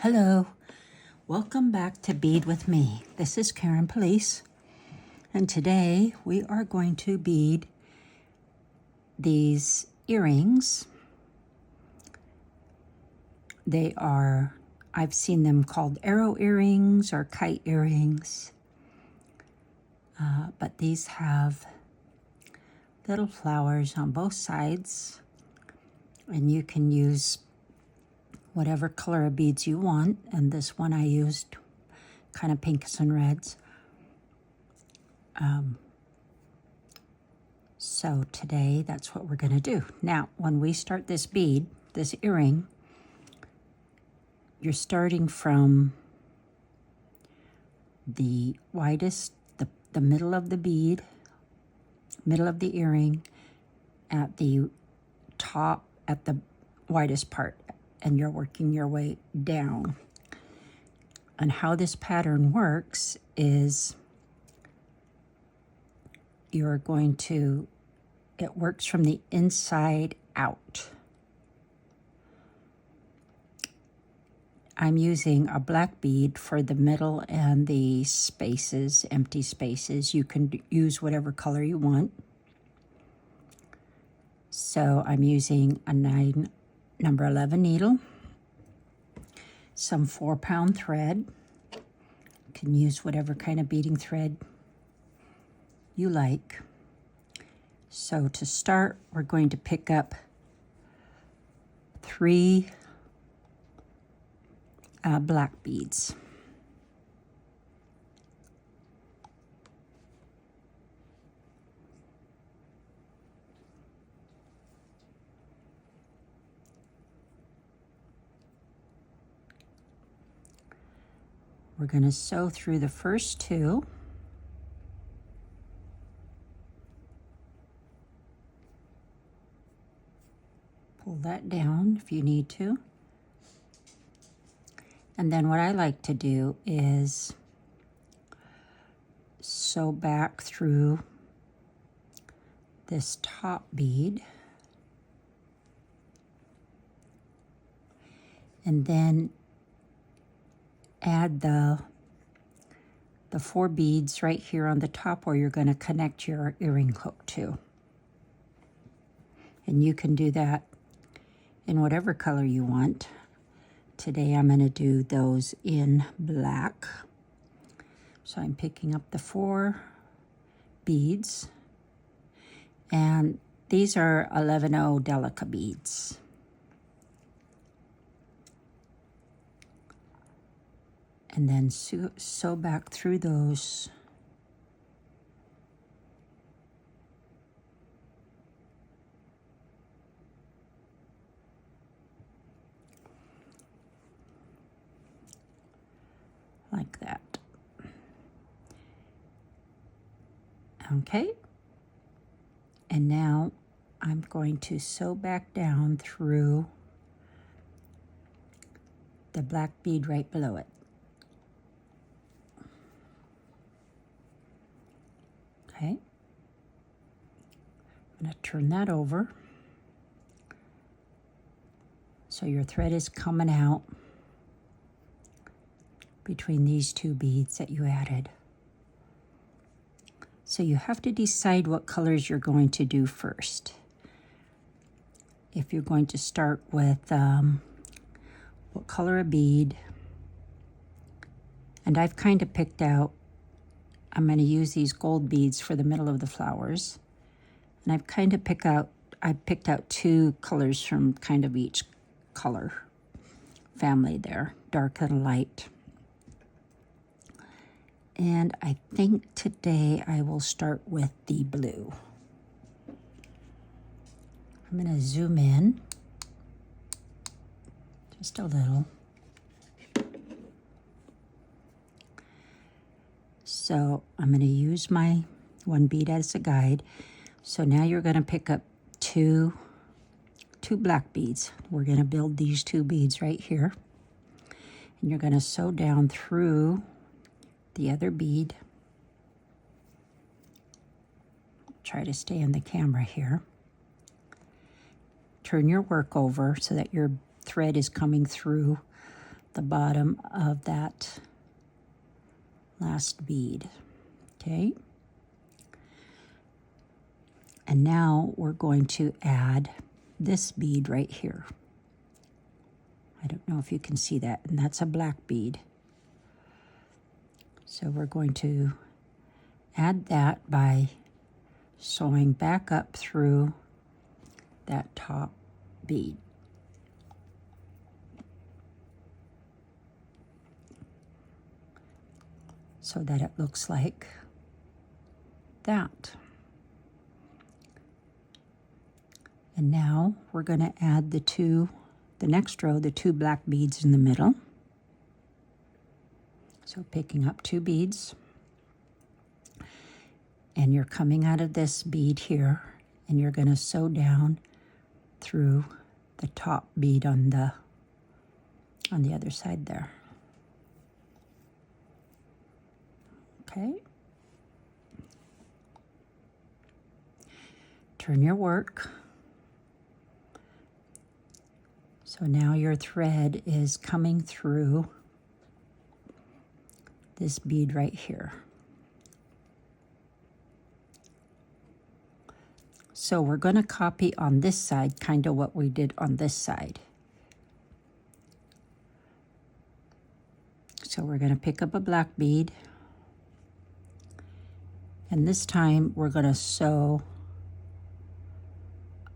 Hello, welcome back to Bead with me. This is Karen Police, and today we are going to bead these earrings. They are, I've seen them called arrow earrings or kite earrings, but these have little flowers on both sides, and you can use whatever color of beads you want. And this one I used kind of pinks and reds. So today that's what we're going to do. Now, when we start this bead, this earring, you're starting from the widest, the middle of the bead, middle of the earring, at the top, at the widest part, and you're working your way down. And how this pattern works is you're going to, it works from the inside out. I'm using a black bead for the middle and the spaces, empty spaces. You can use whatever color you want. So I'm using a number 11 needle, some 4-pound thread. You can use whatever kind of beading thread you like. So to start, we're going to pick up 3 black beads. We're going to sew through the first 2. Pull that down if you need to. And then what I like to do is sew back through this top bead. And then add the 4 beads right here on the top where you're going to connect your earring hook to. And you can do that in whatever color you want. Today I'm going to do those in black. So I'm picking up the 4 beads, and these are 11/0 Delica beads. And then sew back through those. Like that. Okay. And now I'm going to sew back down through the black bead right below it. Okay. I'm going to turn that over. So your thread is coming out between these 2 beads that you added. So you have to decide what colors you're going to do first. If you're going to start with what color of bead, and I've kind of picked out, I'm going to use these gold beads for the middle of the flowers, and I've kind of picked out 2 colors from kind of each color family there, dark and light. And I think today I will start with the blue. I'm going to zoom in just a little. So I'm going to use my 1 bead as a guide. So now you're going to pick up 2 black beads. We're going to build these 2 beads right here. And you're going to sew down through the other bead. Try to stay in the camera here. Turn your work over so that your thread is coming through the bottom of that last bead. Okay. And now we're going to add this bead right here. I don't know if you can see that, and that's a black bead. So we're going to add that by sewing back up through that top bead. So that it looks like that. And now we're going to add the next row, the two black beads in the middle. So picking up two beads, and you're coming out of this bead here, and you're going to sew down through the top bead on the other side there. Okay. Turn your work. So now your thread is coming through this bead right here. So we're going to copy on this side kind of what we did on this side. So we're going to pick up a black bead, and this time we're going to sew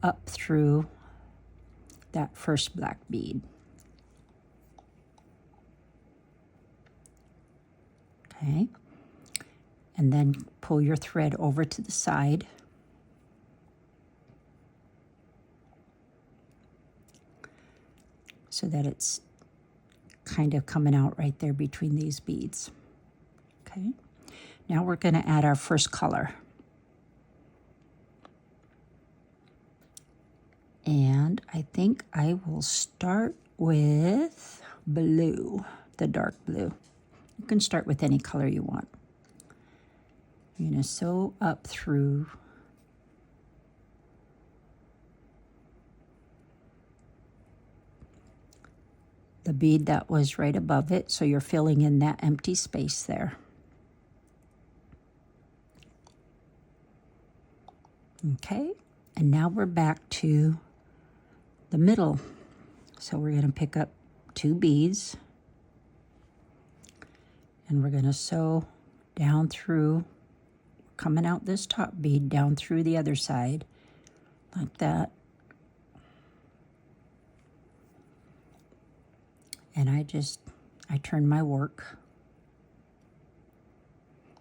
up through that first black bead. Okay, and then pull your thread over to the side. So that it's kind of coming out right there between these beads. Okay, now we're going to add our first color. And I think I will start with blue, the dark blue. You can start with any color you want. You're going to sew up through the bead that was right above it, so you're filling in that empty space there. Okay, and now we're back to the middle. So we're going to pick up two beads, and we're going to sew down through, coming out this top bead, down through the other side, like that. And I turn my work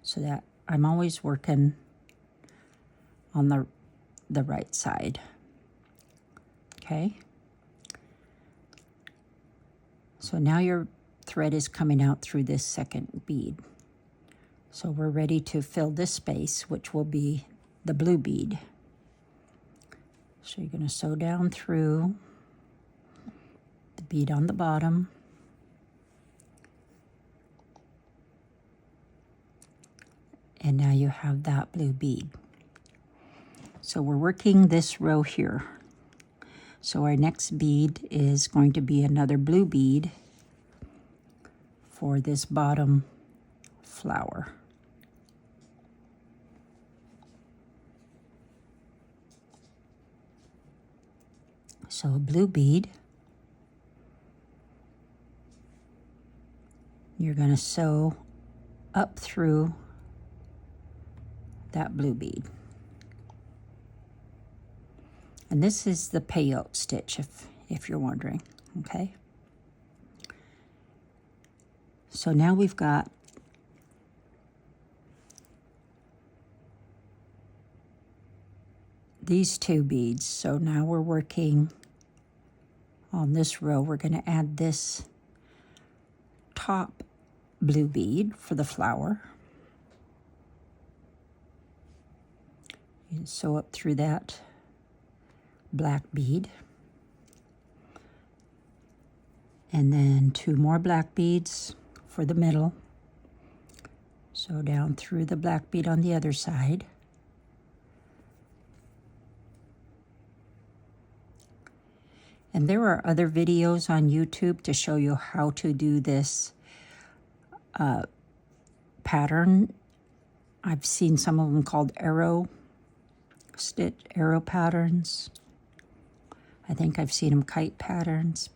so that I'm always working on the right side. Okay. So now your thread is coming out through this second bead. So we're ready to fill this space, which will be the blue bead. So you're going to sew down through the bead on the bottom. And now you have that blue bead. So we're working this row here. So our next bead is going to be another blue bead for this bottom flower. So a blue bead. You're going to sew up through that blue bead. And this is the peyote stitch, if you're wondering, okay? So now we've got these two beads. So now we're working on this row. We're going to add this top blue bead for the flower. You sew up through that black bead, and then two more black beads for the middle. Sew down through the black bead on the other side. And there are other videos on YouTube to show you how to do this pattern. I've seen some of them called arrow patterns. I think I've seen them kite patterns.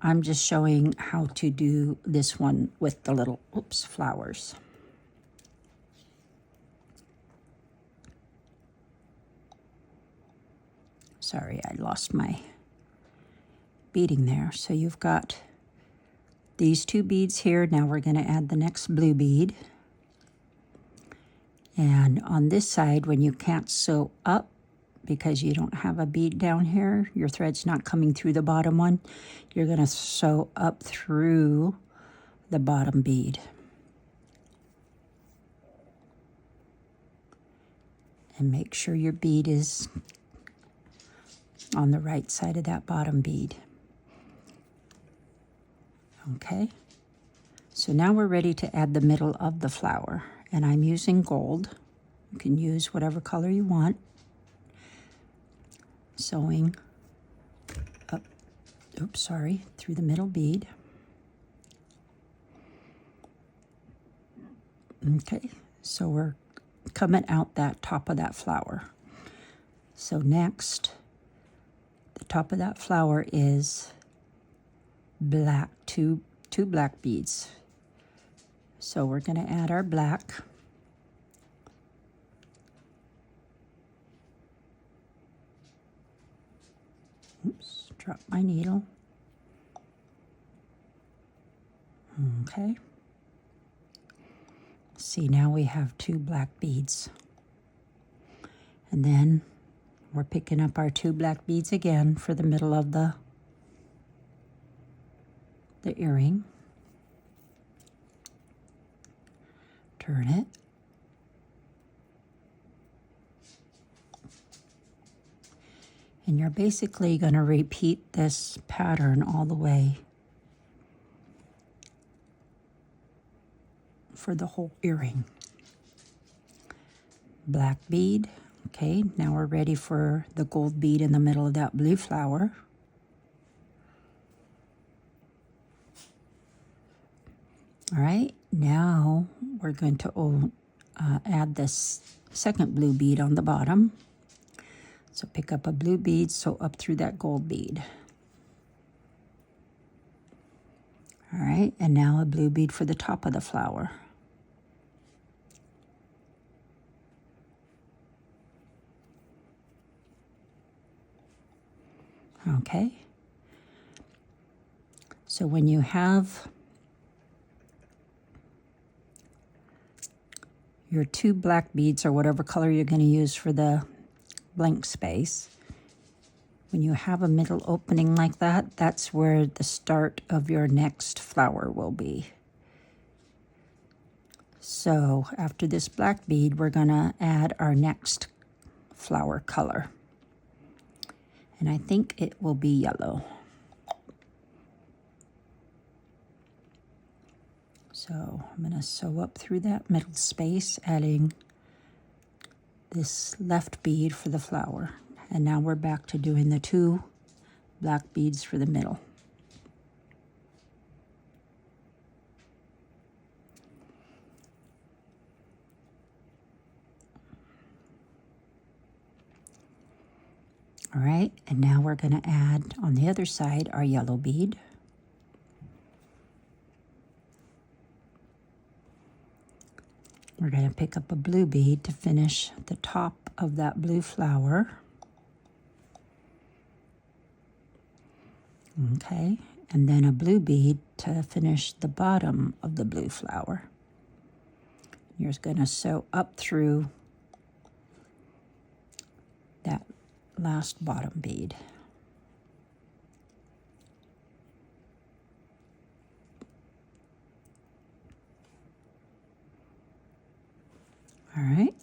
I'm just showing how to do this one with the little, flowers. Sorry, I lost my beading there. So you've got these two beads here. Now we're going to add the next blue bead. And on this side, when you can't sew up because you don't have a bead down here, your thread's not coming through the bottom one, you're going to sew up through the bottom bead. And make sure your bead is on the right side of that bottom bead. Okay, so now we're ready to add the middle of the flower. And I'm using gold. You can use whatever color you want. Sewing up, through the middle bead. Okay, so we're coming out that top of that flower. So next, the top of that flower is black, two black beads. So we're going to add our black. Oops, drop my needle. Okay. See, now we have two black beads. And then we're picking up our two black beads again for the middle of the earring. Turn it. And you're basically going to repeat this pattern all the way for the whole earring. Black bead. Okay, now we're ready for the gold bead in the middle of that blue flower. All right, now we're going to add this second blue bead on the bottom. So pick up a blue bead, sew up through that gold bead. All right, and now a blue bead for the top of the flower. Okay. So when you have your two black beads, or whatever color you're going to use for the blank space, when you have a middle opening like that, that's where the start of your next flower will be. So after this black bead, we're going to add our next flower color. And I think it will be yellow. So I'm going to sew up through that middle space, adding this left bead for the flower. And now we're back to doing the two black beads for the middle. All right, and now we're going to add on the other side our yellow bead. We're going to pick up a blue bead to finish the top of that blue flower. Okay, and then a blue bead to finish the bottom of the blue flower. You're going to sew up through that last bottom bead. All right,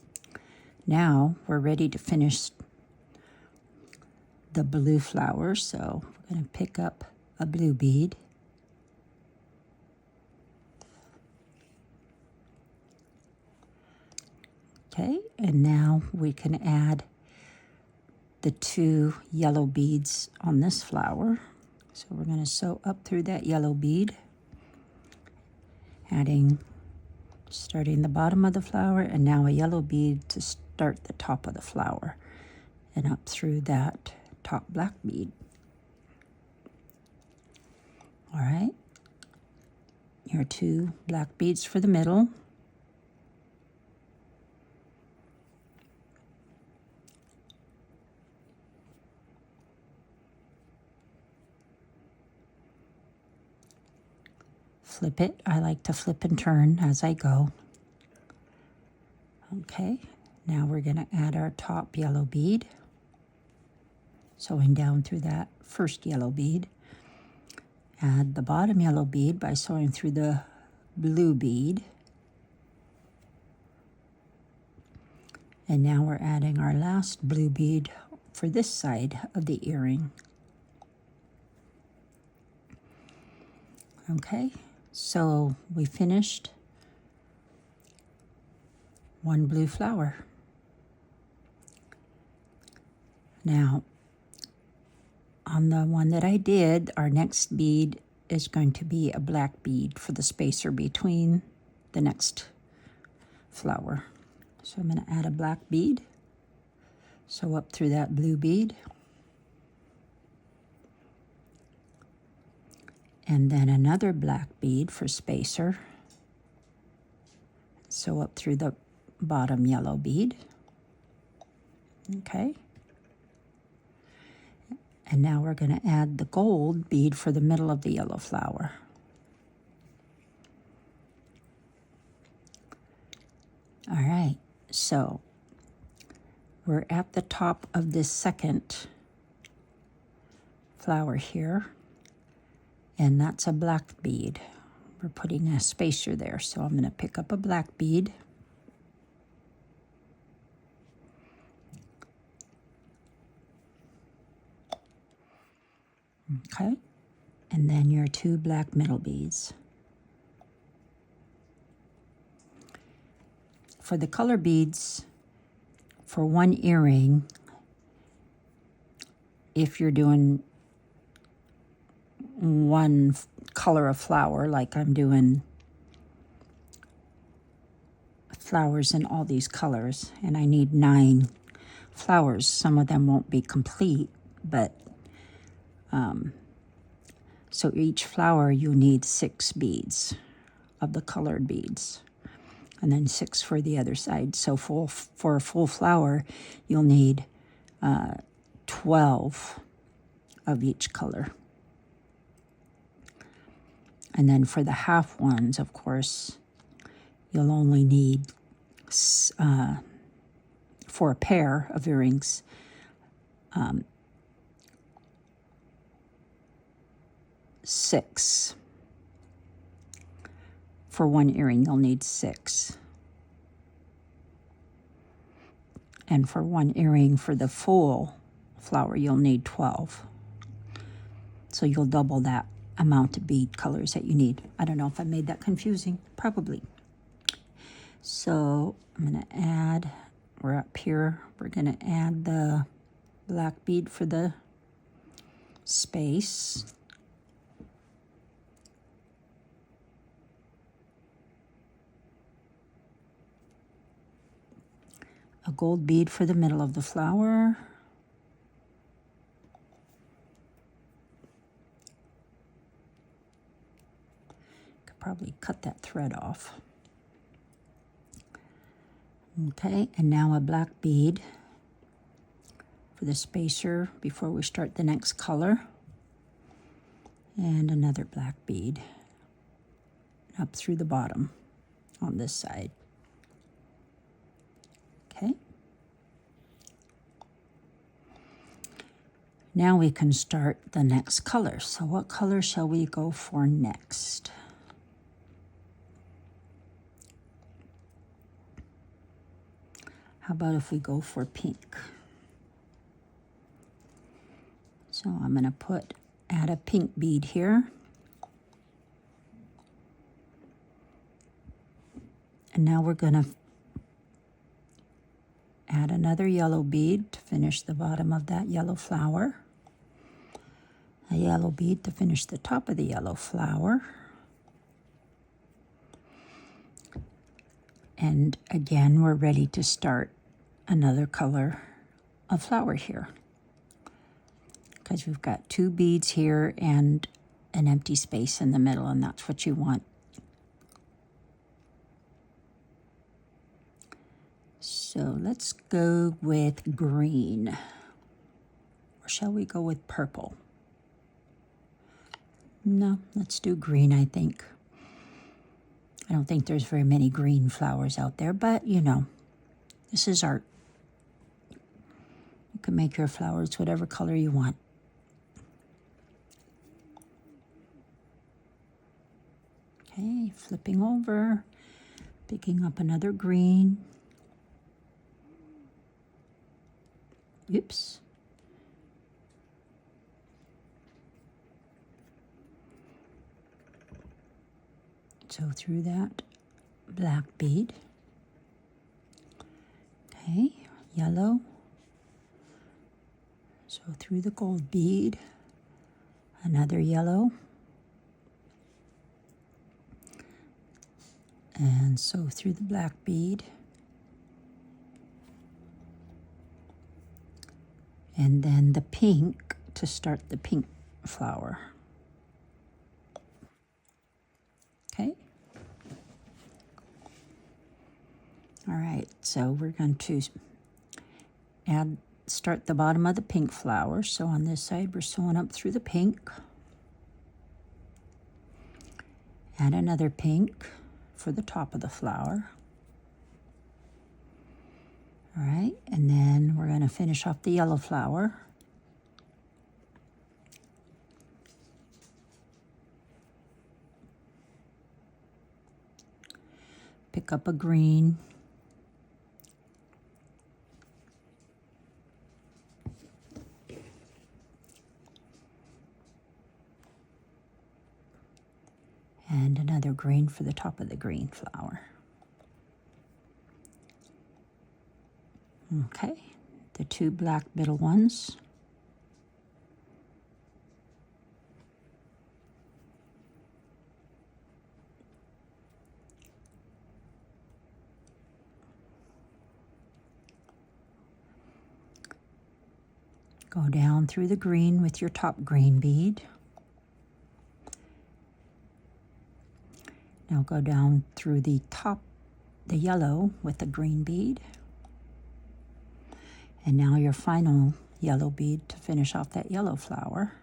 now we're ready to finish the blue flower, so we're going to pick up a blue bead. Okay, and now we can add the 2 yellow beads on this flower. So we're going to sew up through that yellow bead, starting the bottom of the flower, and now a yellow bead to start the top of the flower, and up through that top black bead. All right, your 2 black beads for the middle. Flip it. I like to flip and turn as I go. Okay, now we're going to add our top yellow bead, sewing down through that first yellow bead. Add the bottom yellow bead by sewing through the blue bead. And now we're adding our last blue bead for this side of the earring. Okay, so we finished 1 blue flower. Now, on the one that I did, our next bead is going to be a black bead for the spacer between the next flower. So I'm going to add a black bead, sew up through that blue bead, and then another black bead for spacer, sew up through the bottom yellow bead. Okay. And now we're going to add the gold bead for the middle of the yellow flower. All right, so we're at the top of this second flower here, and that's a black bead. We're putting a spacer there, so I'm going to pick up a black bead. Okay, and then your 2 black middle beads. For the color beads, for 1 earring, if you're doing 1 color of flower, like I'm doing flowers in all these colors, and I need 9 flowers. Some of them won't be complete, but so each flower you need 6 beads of the colored beads, and then 6 for the other side. So for a full flower, you'll need 12 of each color. And then for the half ones, of course, you'll only need, for a pair of earrings, 6. For 1 earring, you'll need 6. And for 1 earring for the full flower, you'll need 12. So you'll double that amount of bead colors that you need. I don't know if I made that confusing. Probably. So I'm going to add, we're up here, we're going to add the black bead for the space. A gold bead for the middle of the flower. Could probably cut that thread off. Okay, and now a black bead for the spacer before we start the next color. And another black bead up through the bottom on this side. Okay. Now we can start the next color. So what color shall we go for next? How about if we go for pink? So I'm going to add a pink bead here. And now we're going to add another yellow bead to finish the bottom of that yellow flower, a yellow bead to finish the top of the yellow flower, and again we're ready to start another color of flower here, because we've got 2 beads here and an empty space in the middle, and that's what you want. So let's go with green, or shall we go with purple? No, let's do green, I think. I don't think there's very many green flowers out there, but you know, this is art. You can make your flowers whatever color you want. Okay, flipping over, picking up another green. Oops. So through that black bead. Okay, yellow. So through the gold bead, another yellow. And so through the black bead. And then the pink to start the pink flower. Okay. All right, so we're going to start the bottom of the pink flower. So on this side, we're sewing up through the pink. Add another pink for the top of the flower. All right, and then we're going to finish off the yellow flower. Pick up a green. And another green for the top of the green flower. Okay, the 2 black middle ones. Go down through the green with your top green bead. Now go down through the top, the yellow with the green bead. And now your final yellow bead to finish off that yellow flower.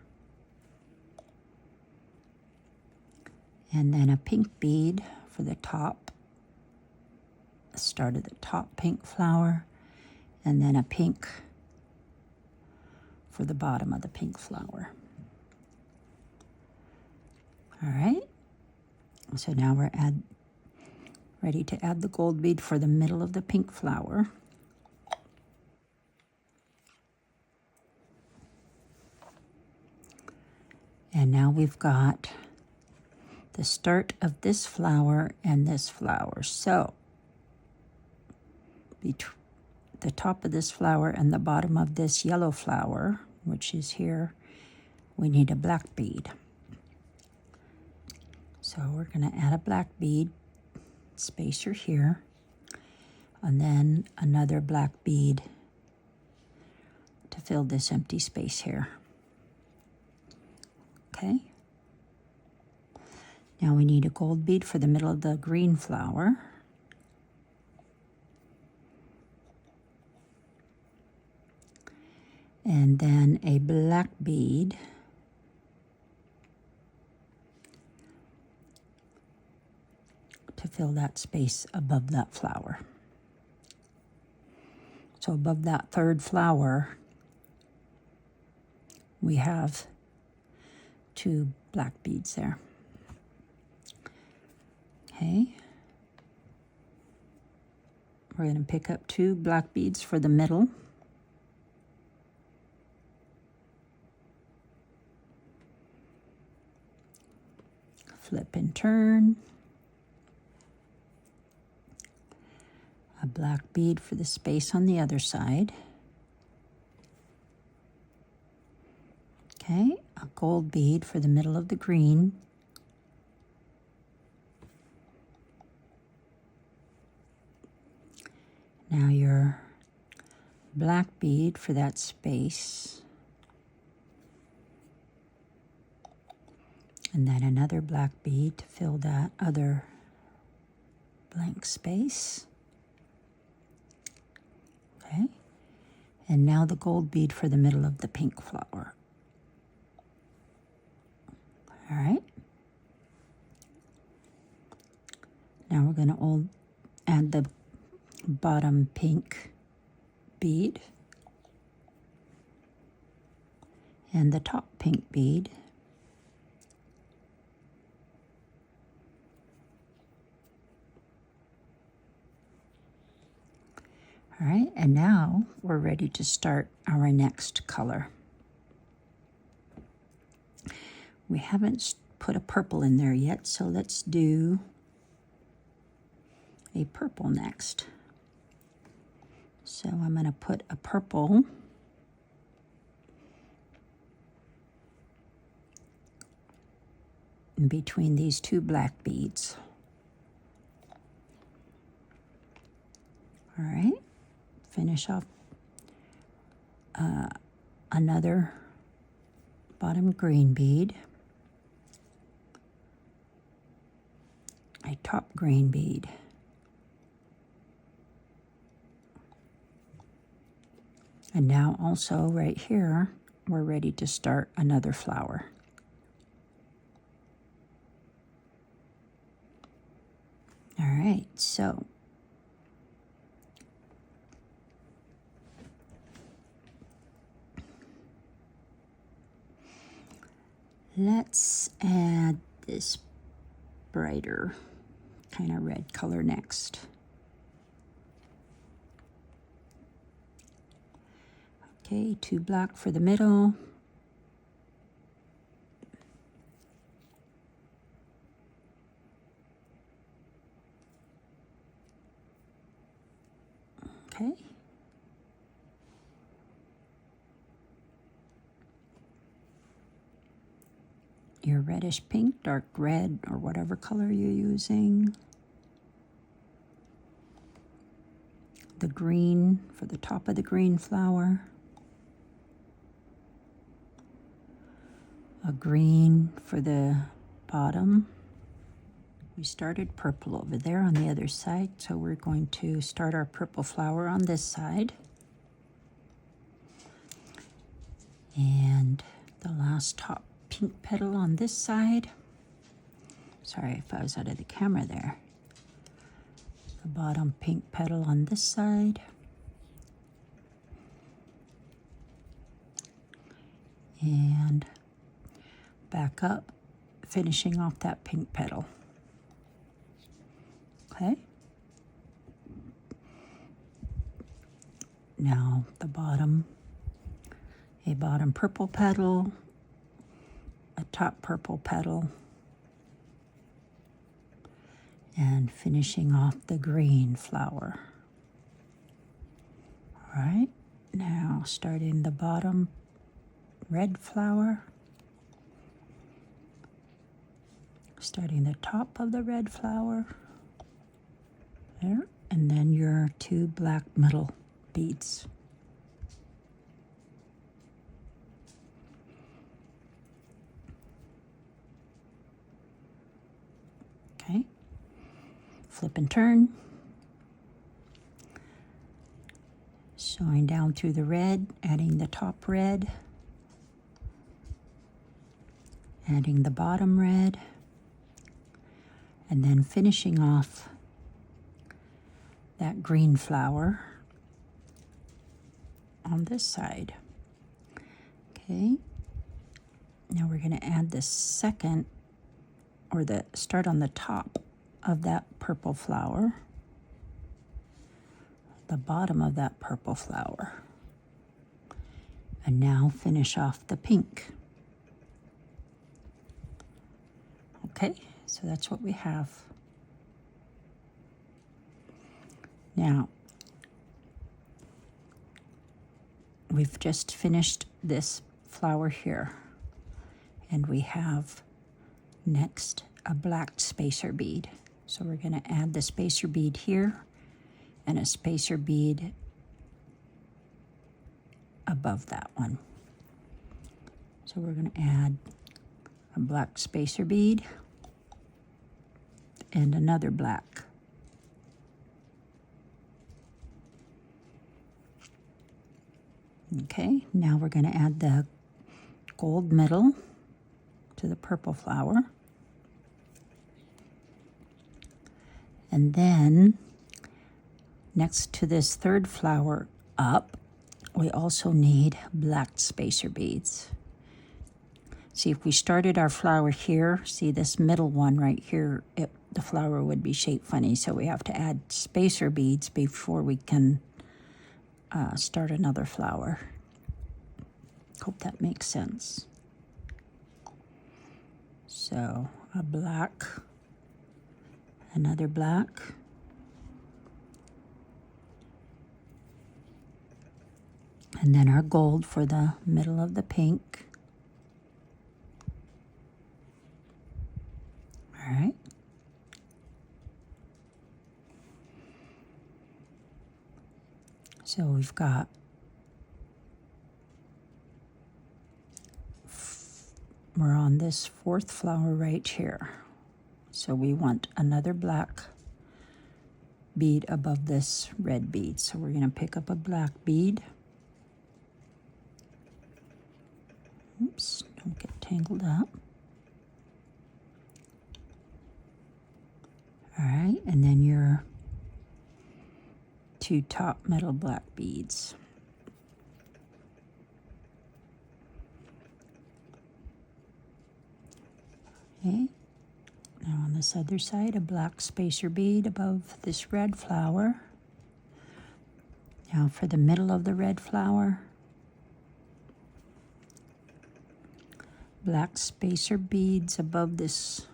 And then a pink bead for the top, start of the top pink flower, and then a pink for the bottom of the pink flower. All right, so now we're ready to add the gold bead for the middle of the pink flower. And now we've got the start of this flower and this flower. So between the top of this flower and the bottom of this yellow flower, which is here, we need a black bead. So we're going to add a black bead, spacer here, and then another black bead to fill this empty space here. Okay. Now we need a gold bead for the middle of the green flower. And then a black bead to fill that space above that flower. So above that third flower, we have 2 black beads there. Okay. We're going to pick up 2 black beads for the middle. Flip and turn. a black bead for the space on the other side. Okay, a gold bead for the middle of the green. Now your black bead for that space. And then another black bead to fill that other blank space. Okay, and now the gold bead for the middle of the pink flower. All right. Now we're going to add the bottom pink bead and the top pink bead. All right, and now we're ready to start our next color. We haven't put a purple in there yet, so let's do a purple next. So I'm going to put a purple in between these two black beads. All right, finish off another bottom green bead, a top green bead, and now also right here we're ready to start another flower. All right, so let's add this brighter kind of red color next. Okay, 2 black for the middle. Okay. Your reddish pink, dark red, or whatever color you're using. The green for the top of the green flower. A green for the bottom. We started purple over there on the other side, so we're going to start our purple flower on this side. And the last top pink petal on this side. Sorry if I was out of the camera there. The bottom pink petal on this side. And back up, finishing off that pink petal. Okay. Now the bottom, a bottom purple petal, a top purple petal, and finishing off the green flower. All right, now starting the bottom red flower, starting the top of the red flower, there, and then your 2 black middle beads. Okay, flip and turn, sewing down through the red, adding the top red, adding the bottom red, and then finishing off that green flower on this side. Okay, now we're going to add the second, or start on the top of that purple flower, the bottom of that purple flower, and now finish off the pink. Okay, so that's what we have. Now, we've just finished this flower here, and we have next a black spacer bead. So we're going to add the spacer bead here and a spacer bead above that one. So we're going to add a black spacer bead and another black. Okay, now we're going to add the gold middle to the purple flower. And then next to this third flower up, we also need black spacer beads. See, if we started our flower here, see this middle one right here, the flower would be shaped funny, so we have to add spacer beads before we can start another flower. Hope that makes sense. So a black, another black, and then our gold for the middle of the pink. All right. So we've got we're on this fourth flower right here. So we want another black bead above this red bead. So we're going to pick up a black bead. Oops, don't get tangled up. All right, and then your two top metal black beads. Okay, now on this other side, a black spacer bead above this red flower. Now for the middle of the red flower, black spacer beads above this,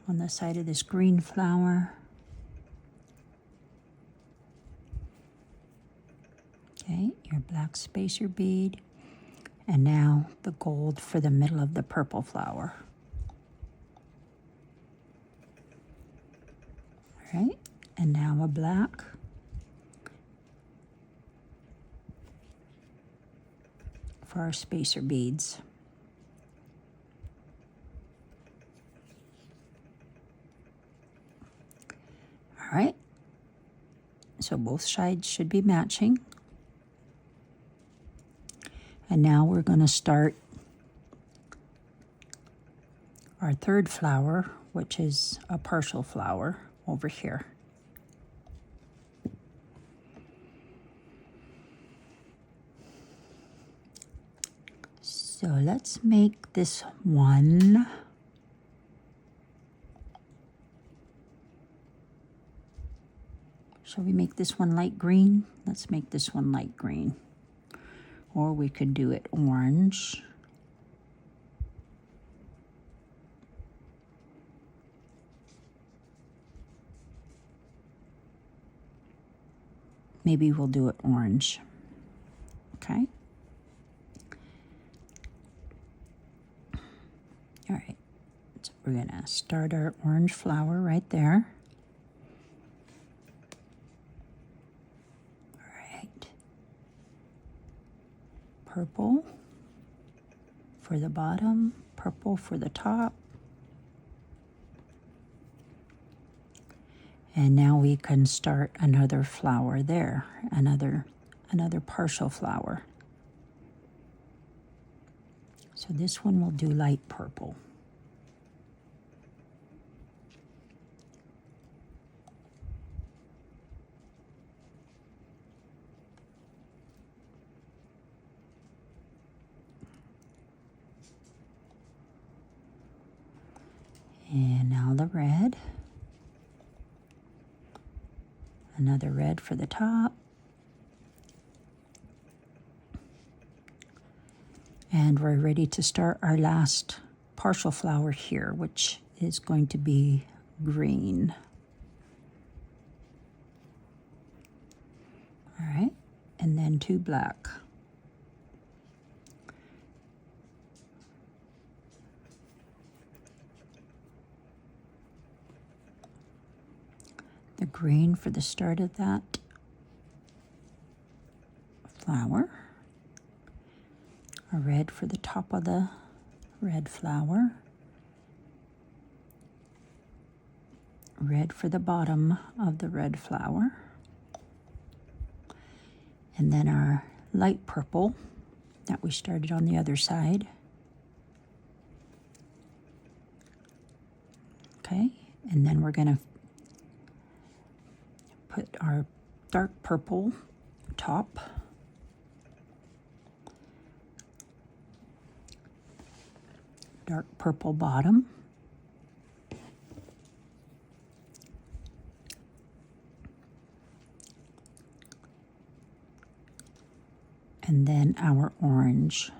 on the side of this green flower. Okay, your black spacer bead, and now the gold for the middle of the purple flower. All right, and now a black. For our spacer beads. All right, so both sides should be matching. And now we're going to start our third flower, which is a partial flower over here. So let's make this one shall we make this one light green? Let's make this one light green. Or we could do it orange. Maybe we'll do it orange. Okay. All right. So we're going to start our orange flower right there. Purple for the bottom, purple for the top. And now we can start another flower there, another partial flower. So this one will do light purple. And now the red. Another red for the top. And we're ready to start our last partial flower here, which is going to be green. 2 black. The green for the start of that flower. A red for the top of the red flower. Red for the bottom of the red flower. And then our light purple that we started on the other side. Okay, and then we're going to put our dark purple top, dark purple bottom, and then our orange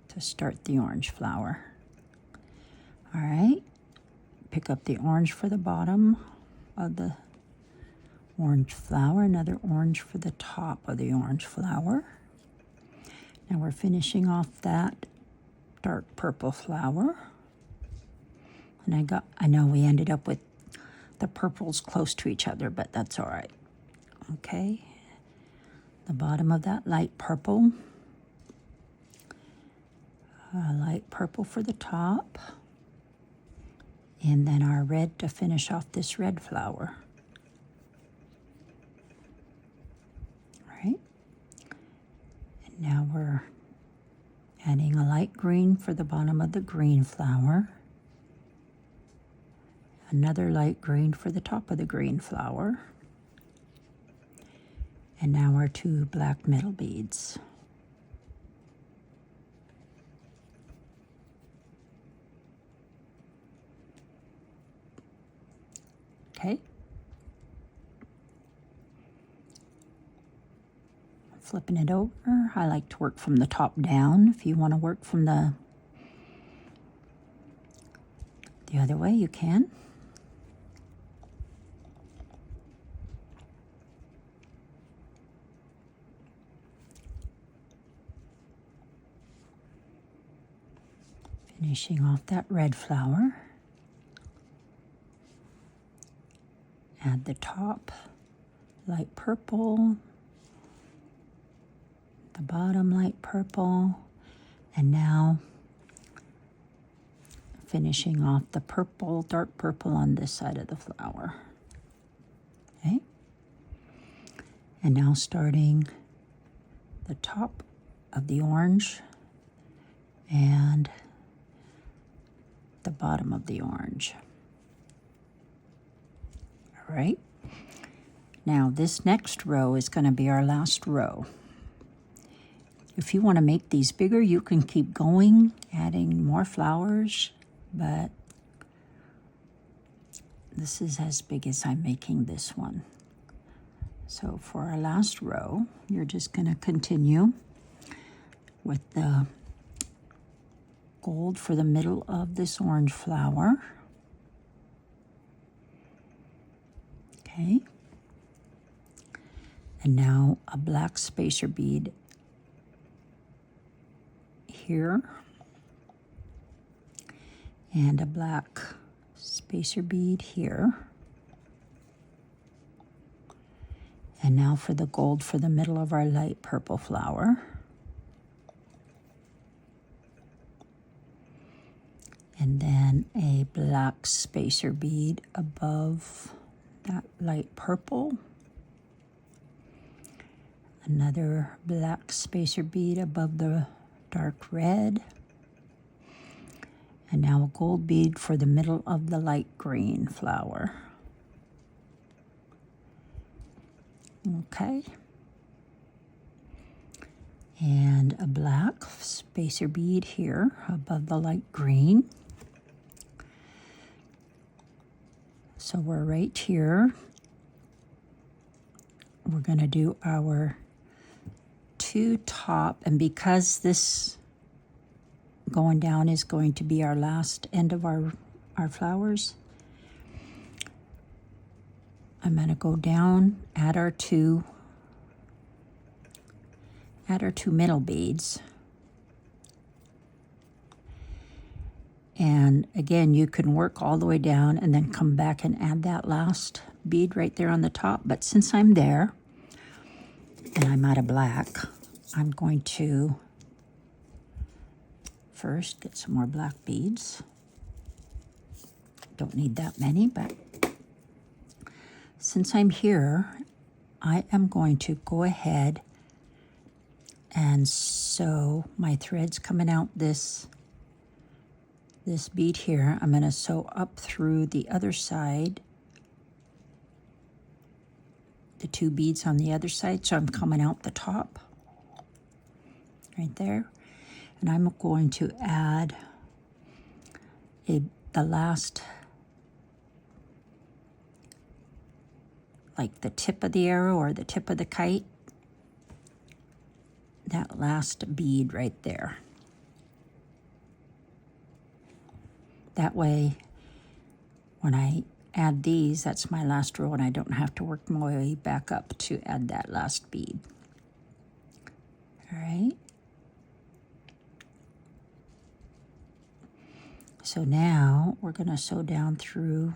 to start the orange flower. All right, pick up the orange for the bottom of the orange flower, another orange for the top of the orange flower. Now we're finishing off that dark purple flower. And I know we ended up with the purples close to each other, but that's all right. Okay, the bottom of that light purple, light purple for the top, and then our red to finish off this red flower. All right, and now we're adding a light green for the bottom of the green flower, another light green for the top of the green flower, and now our 2 black metal beads. Okay. Flipping it over. I like to work from the top down. If you want to work from the other way, you can. Finishing off that red flower. Add the top, light purple, the bottom light purple, and now finishing off the purple, dark purple on this side of the flower. Okay? And now starting the top of the orange and the bottom of the orange. All right. Now this next row is going to be our last row. If you want to make these bigger, you can keep going, adding more flowers, but this is as big as I'm making this one. So for our last row, you're just going to continue with the gold for the middle of this orange flower. Okay. And now a black spacer bead here. And a black spacer bead here. And now for the gold for the middle of our light purple flower. And then a black spacer bead above that light purple. Another black spacer bead above the dark red. And now a gold bead for the middle of the light green flower. Okay. And a black spacer bead here above the light green. So we're right here. We're going to do our 2 top, and because this going down is going to be our last end of our flowers, I'm going to go down, add our two middle beads. And again, you can work all the way down and then come back and add that last bead right there on the top. But since I'm there and I'm out of black, I'm going to first get some more black beads. Don't need that many, but since I'm here, I am going to go ahead and sew my threads coming out this bead here. I'm going to sew up through the other side, the two beads on the other side, so I'm coming out the top right there. And I'm going to add the last, like the tip of the arrow or the tip of the kite, that last bead right there. That way, when I add these, that's my last row, and I don't have to work my way back up to add that last bead. All right. So now we're going to sew down through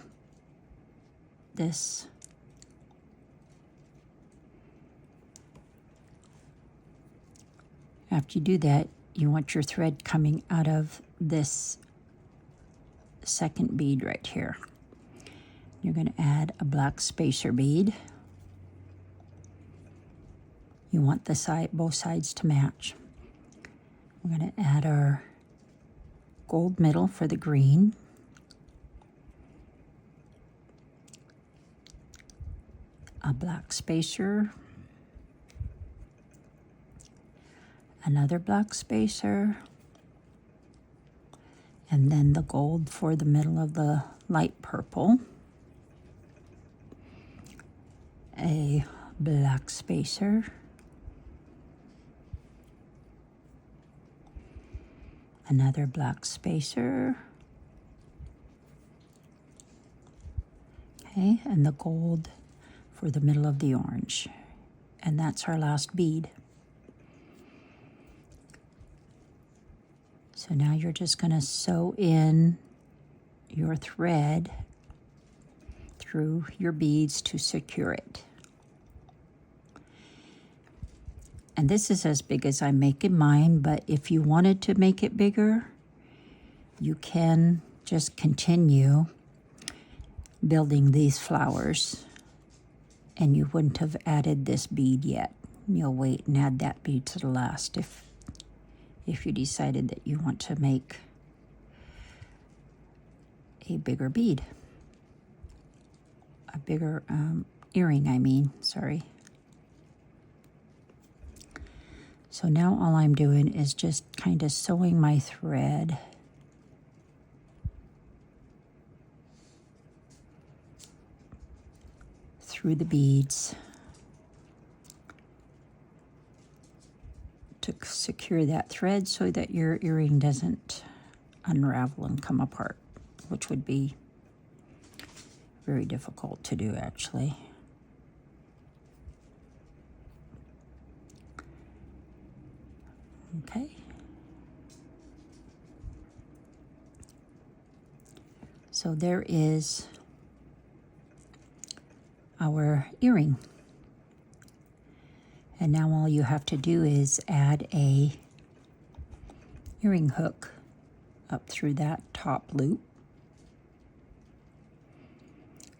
this. After you do that, you want your thread coming out of this second bead right here. You're going to add a black spacer bead. You want both sides to match. We're going to add our gold middle for the green. A black spacer. Another black spacer. And then the gold for the middle of the light purple. A black spacer. Another black spacer. Okay, and the gold for the middle of the orange. And that's our last bead. So now you're just going to sew in your thread through your beads to secure it. And this is as big as I'm making mine, but if you wanted to make it bigger, you can just continue building these flowers, and you wouldn't have added this bead yet. You'll wait and add that bead to the last if you decided that you want to make a bigger bead. A bigger earring, sorry. So now all I'm doing is just kind of sewing my thread through the beads to secure that thread so that your earring doesn't unravel and come apart, which would be very difficult to do actually. Okay. So there is our earring. And now all you have to do is add a earring hook up through that top loop.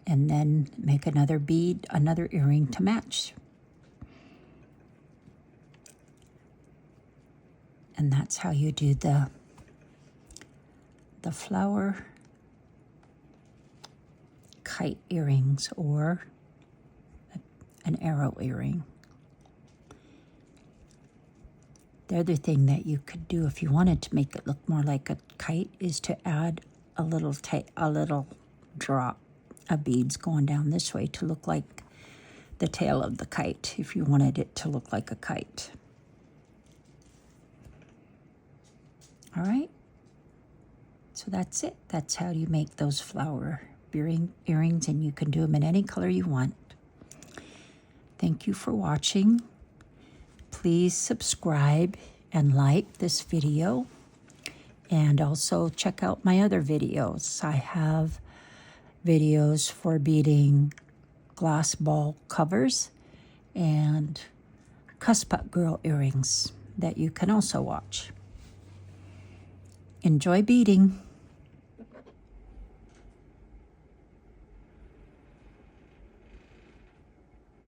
And then make another bead, another earring to match. And that's how you do the flower kite earrings or an arrow earring. The other thing that you could do if you wanted to make it look more like a kite is to add a little drop of beads going down this way to look like the tail of the kite, if you wanted it to look like a kite. All right, so that's it. That's how you make those flower earrings, and you can do them in any color you want. Thank you for watching. Please subscribe and like this video. And also check out my other videos. I have videos for beading glass ball covers and Cussput girl earrings that you can also watch. Enjoy beading.